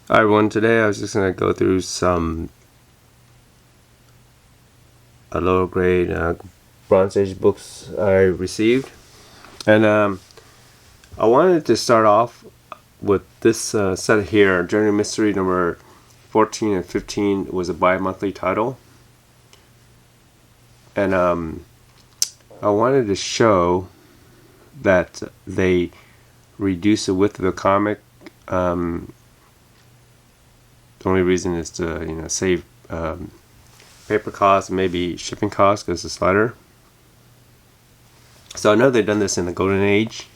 Hi everyone, today I was just going to go through some lower grade Bronze Age books I received. And I wanted to start off with this set here. Journey Mystery number 14 and 15 was a bi-monthly title. And I wanted to show that they reduce the width of the comic. The only reason is to save paper costs, maybe shipping costs because it's lighter. So I know they've done this in the Golden Age.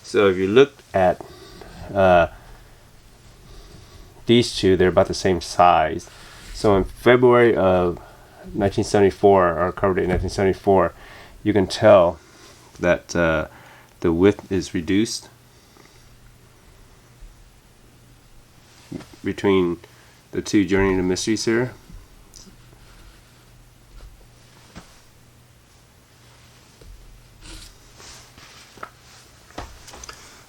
So if you look at these two, they're about the same size. So in February of 1974, or cover date 1974, you can tell that the width is reduced between the two Journey into Mysteries here.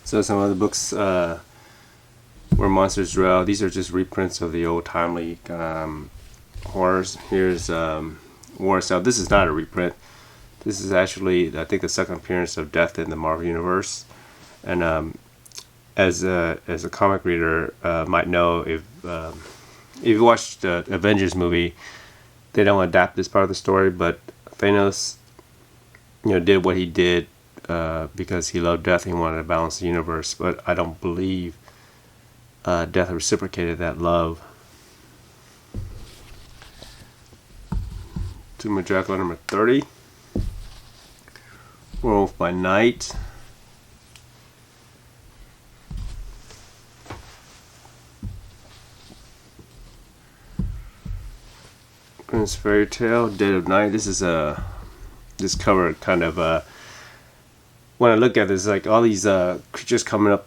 So some other books where monsters dwell. These are just reprints of the old timely horrors. Here's Warsaw. This is not a reprint. This is actually, I think, the second appearance of Death in the Marvel Universe. And as a comic reader might know, if you watched the Avengers movie, they don't adapt this part of the story, but Thanos, did what he did because he loved Death and he wanted to balance the universe. But I don't believe Death reciprocated that love. Tomb of Dracula number 30. Werewolf by Night. Grimm's Fairy Tale, Dead of Night. This is this cover kind of when I look at this, like all these creatures coming up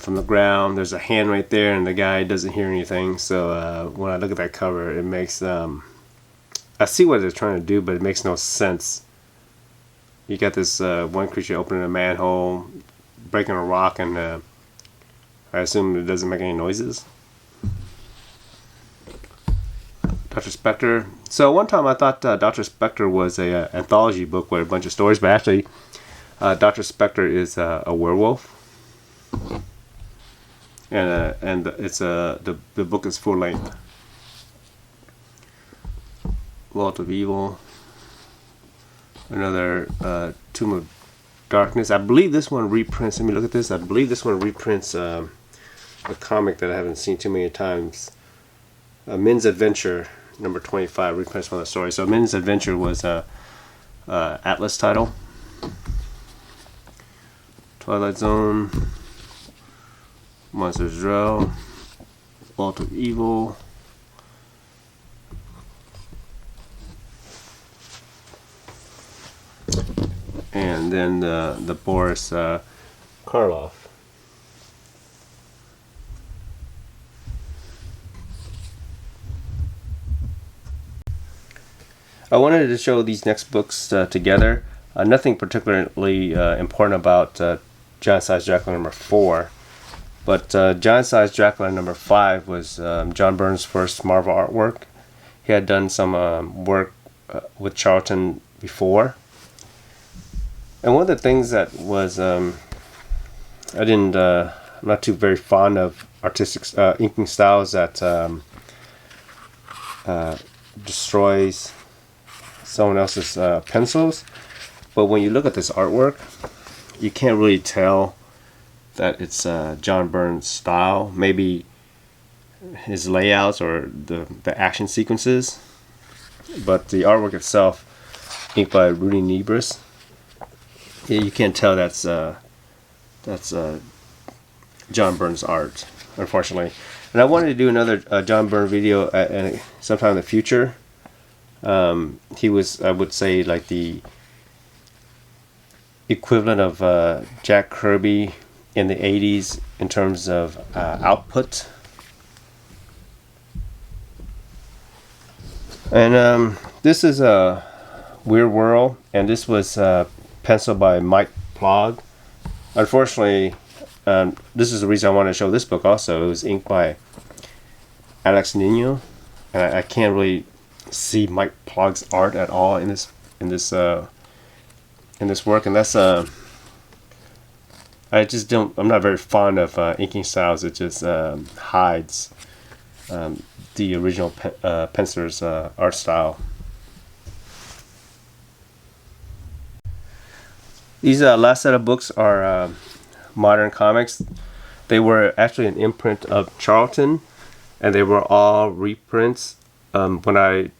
from the ground. There's a hand right there, and the guy doesn't hear anything. So when I look at that cover, it makes I see what they're trying to do, but it makes no sense. You got this one creature opening a manhole, breaking a rock, and I assume it doesn't make any noises. Dr. Spectre. So one time I thought Dr. Spectre was a anthology book with a bunch of stories, but actually Dr. Spectre is a werewolf, and it's the book is full length. Vault of Evil. Another Tomb of Darkness. I believe this one reprints. Let me look at this. I believe this one reprints a comic that I haven't seen too many times. Men's Adventure number 25 reprints one of the stories. So Men's Adventure was a Atlas title. Twilight Zone, Monsters Dwell, Vault of Evil. And then the Boris Karloff. I wanted to show these next books together. Nothing particularly important about Giant-Sized Dracula number 4, but Giant-Sized Dracula number 5 was John Byrne's first Marvel artwork. He had done some work with Charlton before. And one of the things that was I'm not too very fond of artistic inking styles that destroys someone else's pencils. But when you look at this artwork, you can't really tell that it's John Byrne's style. Maybe his layouts or the action sequences, but the artwork itself, inked by Rudy Nebris, you can't tell that's John Byrne's art, unfortunately. And I wanted to do another John Byrne video sometime in the future. He was, I would say, like the equivalent of Jack Kirby in the 80s in terms of output. And this is a Weird World, and this was penciled by Mike Plog. Unfortunately, this is the reason I wanted to show this book also. It was inked by Alex Nino, and I can't really see Mike Plogg's art at all in this work, and that's I just don't. I'm not very fond of inking styles. It just hides the original penciler's art style. These last set of books are Modern Comics. They were actually an imprint of Charlton, and they were all reprints. When I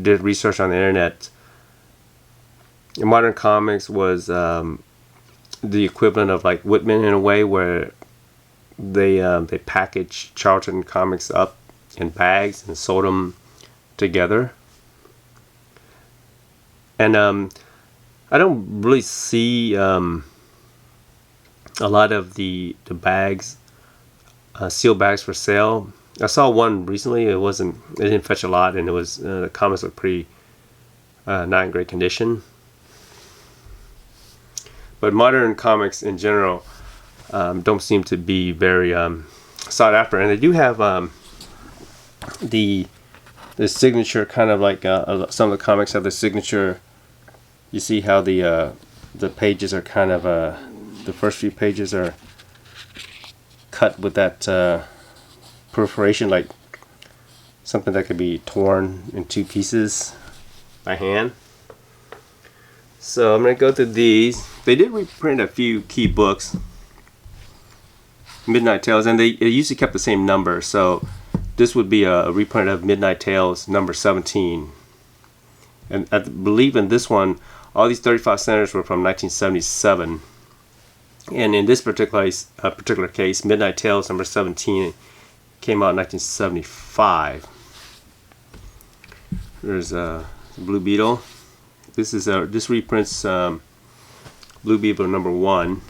did research on the internet, Modern Comics was the equivalent of like Whitman in a way, where they packaged Charlton comics up in bags and sold them together. And I don't really see a lot of the bags, sealed bags for sale. I saw one recently. It didn't fetch a lot, and it was the comics looked pretty not in great condition. But modern comics in general don't seem to be very sought after, and they do have the signature, kind of like some of the comics have the signature. You see how the pages are kind of the first few pages are cut with that perforation, like something that could be torn in two pieces by hand. So I'm going to go through these. They did reprint a few key books, Midnight Tales, and they usually kept the same number. So this would be a reprint of Midnight Tales number 17. And I believe in this one, all these 35 centers were from 1977. And in this particular case, Midnight Tales number 17 came out in 1975. There's Blue Beetle. This reprints Blue Beetle number 1.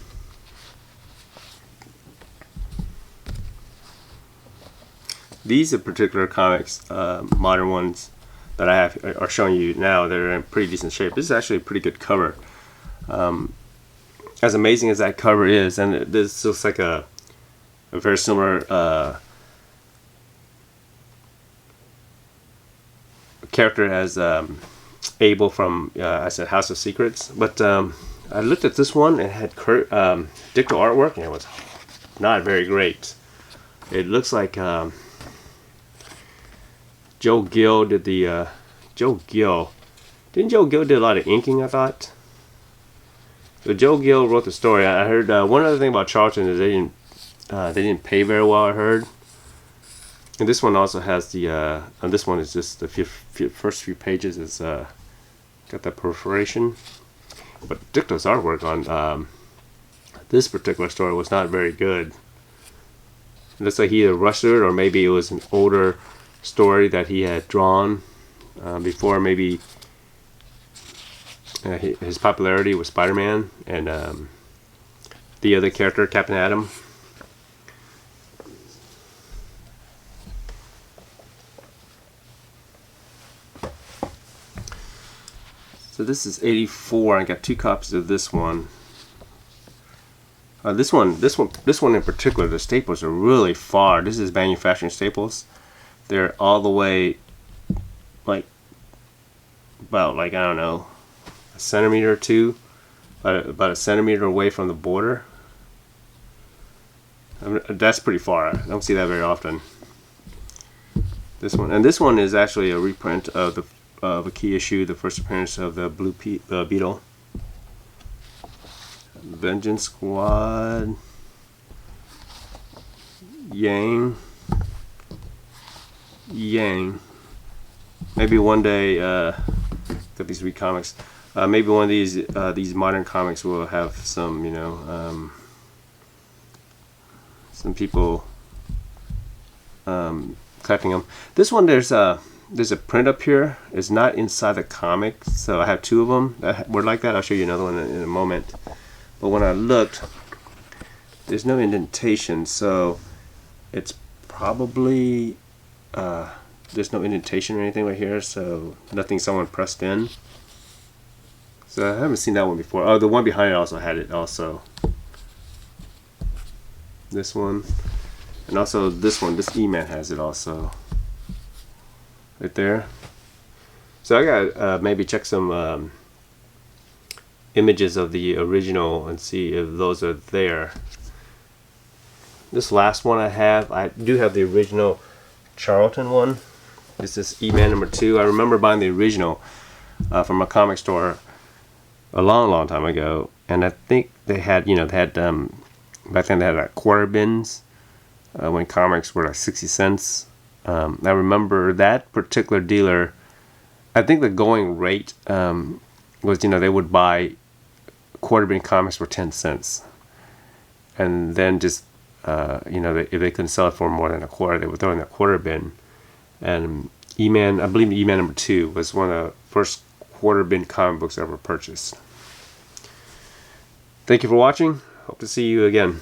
These are particular comics, modern ones that I have are showing you now. They're in pretty decent shape. This is actually a pretty good cover. As amazing as that cover is, and this looks like a very similar character as Abel from I said House of Secrets, but I looked at this one and it had dictal artwork, and it was not very great. It looks like Joe Gill did the Didn't Joe Gill did a lot of inking, I thought? So Joe Gill wrote the story. I heard one other thing about Charlton is they didn't pay very well, I heard. And this one also has the this one is just the first few pages is got that perforation. But Dicto's artwork on this particular story was not very good. It looks like he either rushed it, or maybe it was an older story that he had drawn before. Maybe his popularity with Spider-Man and the other character, Captain Atom. So this is 84. I got 2 copies of this one. This one in particular, the staples are really far. This is manufacturing staples. They're all the way, about I don't know, a centimeter or two, about a centimeter away from the border. That's pretty far. I don't see that very often. This one is actually a reprint of a key issue, the first appearance of the Blue Beetle. Vengeance Squad, Yang. Maybe one day, got these 3 comics. Maybe one of these modern comics will have some, some people collecting them. This one, there's a print up here. It's not inside the comic, so I have 2 of them that were like that. I'll show you another one in a moment. But when I looked, there's no indentation, so it's probably there's no indentation or anything right here, so nothing someone pressed in. So I haven't seen that one before. Oh, the one behind it also had it also. This one. And also this one. This E-Man has it also. Right there. So I gotta maybe check some images of the original and see if those are there. This last one I do have the original Charlton one. This is E-Man #2. I remember buying the original from a comic store a long time ago, and I think they had, back then they had like quarter bins when comics were like 60 cents. I remember that particular dealer, I think the going rate was, they would buy quarter bin comics for 10 cents. And then just, if they couldn't sell it for more than a quarter, they would throw in a quarter bin. And E-Man, I believe E-Man #2 was one of the first quarter bin comic books I ever purchased. Thank you for watching. Hope to see you again.